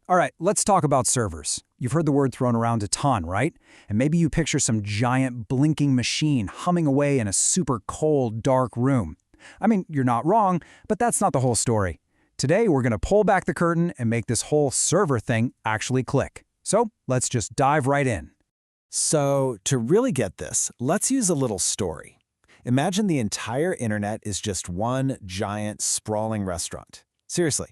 All right, let's talk about servers. You've heard the word thrown around a ton, right? And maybe you picture some giant blinking machine humming away in a super cold, dark room. I mean, you're not wrong, but that's not the whole story. Today, we're going to pull back the curtain and make this whole server thing actually click. So let's just dive right in. So, to really get this, let's use a little story. Imagine the entire internet is just one giant, sprawling restaurant. Seriously.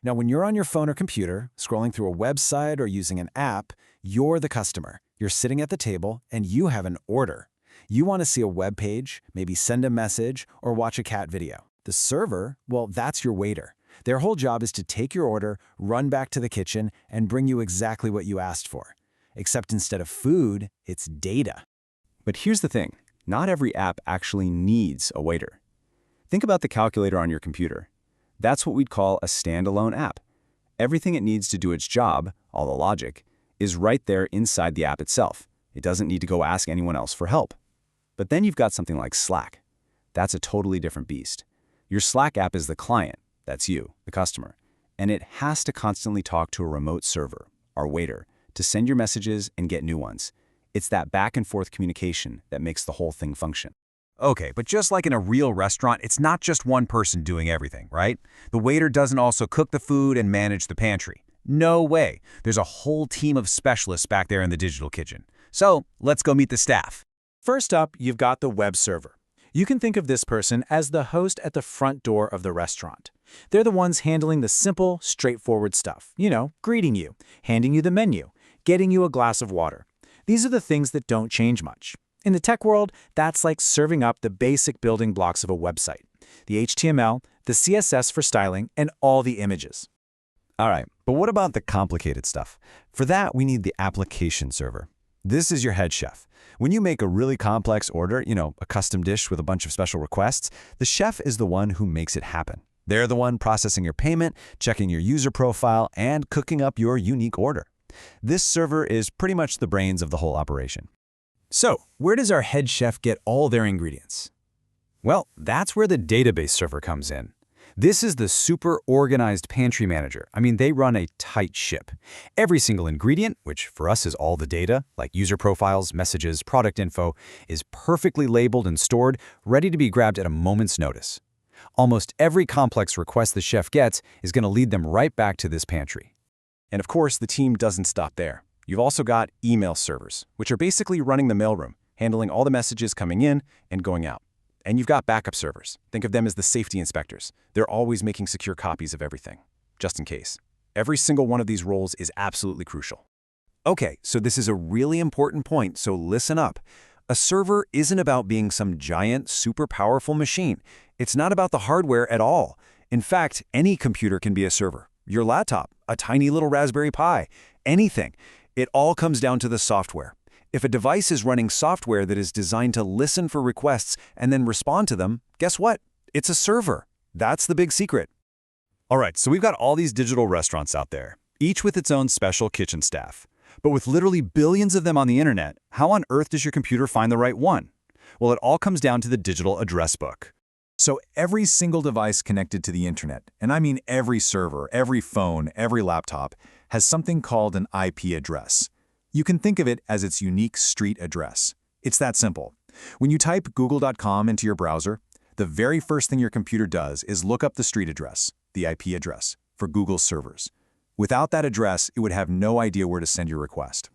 Now, when you're on your phone or computer, scrolling through a website or using an app, you're the customer. You're sitting at the table, and you have an order. You want to see a web page, maybe send a message, or watch a cat video. The server, well, that's your waiter. Their whole job is to take your order, run back to the kitchen, and bring you exactly what you asked for. Except instead of food, it's data. But here's the thing. Not every app actually needs a waiter. Think about the calculator on your computer. That's what we'd call a standalone app. Everything it needs to do its job, all the logic, is right there inside the app itself. It doesn't need to go ask anyone else for help. But then you've got something like Slack. That's a totally different beast. Your Slack app is the client, that's you, the customer, and it has to constantly talk to a remote server, our waiter, to send your messages and get new ones. It's that back and forth communication that makes the whole thing function. Okay, but just like in a real restaurant, it's not just one person doing everything, right? The waiter doesn't also cook the food and manage the pantry. No way. There's a whole team of specialists back there in the digital kitchen. So let's go meet the staff. First up, you've got the web server. You can think of this person as the host at the front door of the restaurant. They're the ones handling the simple, straightforward stuff. Greeting you, handing you the menu, getting you a glass of water. These are the things that don't change much. In the tech world, that's like serving up the basic building blocks of a website. The HTML, the CSS for styling, and all the images. All right, but what about the complicated stuff? For that, we need the application server. This is your head chef. When you make a really complex order, a custom dish with a bunch of special requests, the chef is the one who makes it happen. They're the one processing your payment, checking your user profile, and cooking up your unique order. This server is pretty much the brains of the whole operation. So, where does our head chef get all their ingredients? Well, that's where the database server comes in. This is the super organized pantry manager. I mean, they run a tight ship. Every single ingredient, which for us is all the data, like user profiles, messages, product info, is perfectly labeled and stored, ready to be grabbed at a moment's notice. Almost every complex request the chef gets is going to lead them right back to this pantry. And of course, the team doesn't stop there. You've also got email servers, which are basically running the mailroom, handling all the messages coming in and going out. And you've got backup servers. Think of them as the safety inspectors. They're always making secure copies of everything, just in case. Every single one of these roles is absolutely crucial. Okay, so this is a really important point, so listen up. A server isn't about being some giant, super powerful machine. It's not about the hardware at all. In fact, any computer can be a server. Your laptop, a tiny little Raspberry Pi, anything. It all comes down to the software. If a device is running software that is designed to listen for requests and then respond to them, guess what? It's a server. That's the big secret. All right, so we've got all these digital restaurants out there, each with its own special kitchen staff. But with literally billions of them on the internet, how on earth does your computer find the right one? Well, it all comes down to the digital address book. So every single device connected to the internet, and I mean every server, every phone, every laptop, has something called an IP address. You can think of it as its unique street address. It's that simple. When you type google.com into your browser, the very first thing your computer does is look up the street address, the IP address, for Google's servers. Without that address, it would have no idea where to send your request.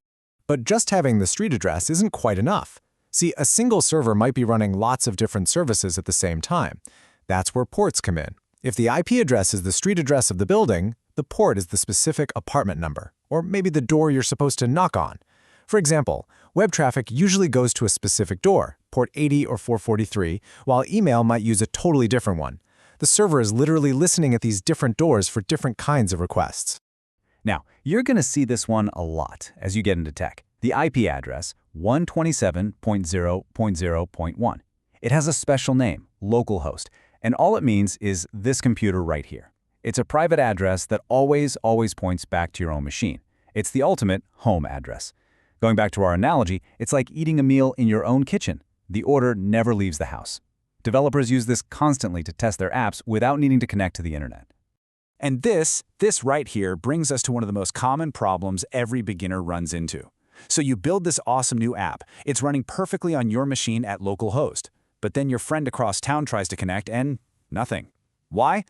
But just having the street address isn't quite enough. See, a single server might be running lots of different services at the same time. That's where ports come in. If the IP address is the street address of the building, the port is the specific apartment number, or maybe the door you're supposed to knock on. For example, web traffic usually goes to a specific door, port 80 or 443, while email might use a totally different one. The server is literally listening at these different doors for different kinds of requests. Now, you're going to see this one a lot as you get into tech. The IP address, 127.0.0.1. It has a special name, localhost, and all it means is this computer right here. It's a private address that always points back to your own machine. It's the ultimate home address. Going back to our analogy, it's like eating a meal in your own kitchen. The order never leaves the house. Developers use this constantly to test their apps without needing to connect to the internet. And this right here brings us to one of the most common problems every beginner runs into. So you build this awesome new app. It's running perfectly on your machine at localhost. But then your friend across town tries to connect and nothing. Why?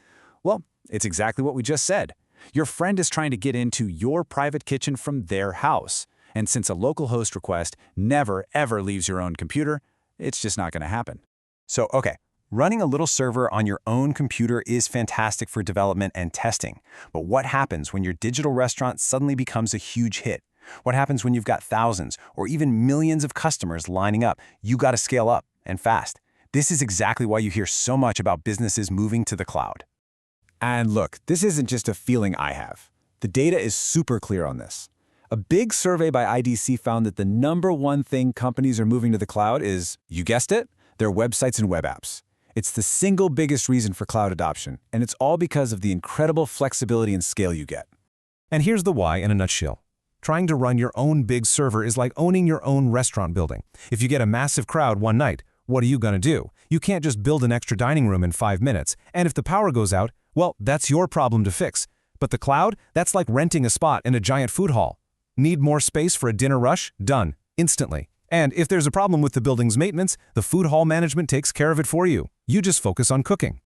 Well, it's exactly what we just said. Your friend is trying to get into your private kitchen from their house. And since a localhost request never, ever leaves your own computer, it's just not going to happen. So, okay, running a little server on your own computer is fantastic for development and testing. But what happens when your digital restaurant suddenly becomes a huge hit? What happens when you've got thousands or even millions of customers lining up? You got to scale up and fast. This is exactly why you hear so much about businesses moving to the cloud. And look, this isn't just a feeling I have. The data is super clear on this. A big survey by IDC found that the #1 thing companies are moving to the cloud is, you guessed it, their websites and web apps. It's the single biggest reason for cloud adoption, and it's all because of the incredible flexibility and scale you get. And here's the why in a nutshell. Trying to run your own big server is like owning your own restaurant building. If you get a massive crowd one night, what are you going to do? You can't just build an extra dining room in 5 minutes, and if the power goes out, well, that's your problem to fix. But the cloud, that's like renting a spot in a giant food hall. Need more space for a dinner rush? Done. Instantly. And if there's a problem with the building's maintenance, the food hall management takes care of it for you. You just focus on cooking.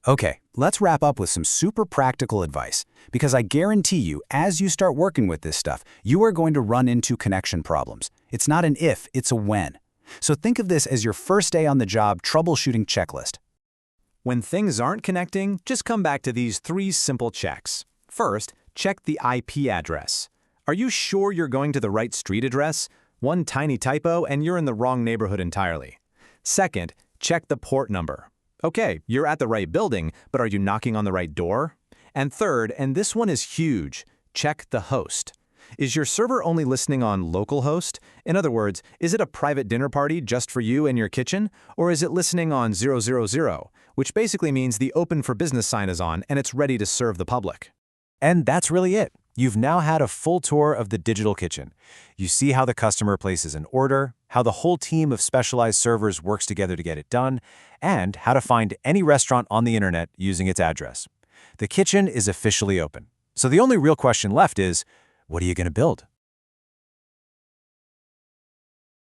Okay, let's wrap up with some super practical advice, because I guarantee you, as you start working with this stuff, you are going to run into connection problems. It's not an if, it's a when. So think of this as your first day on the job troubleshooting checklist. When things aren't connecting, just come back to these 3 simple checks. First, check the IP address. Are you sure you're going to the right street address? One tiny typo and you're in the wrong neighborhood entirely. Second, check the port number. Okay, you're at the right building, but are you knocking on the right door? And third, and this one is huge, check the host. Is your server only listening on localhost? In other words, is it a private dinner party just for you in your kitchen? Or is it listening on 000, which basically means the open for business sign is on and it's ready to serve the public? And that's really it. You've now had a full tour of the digital kitchen. You see how the customer places an order, how the whole team of specialized servers works together to get it done, and how to find any restaurant on the internet using its address. The kitchen is officially open. So the only real question left is, what are you going to build?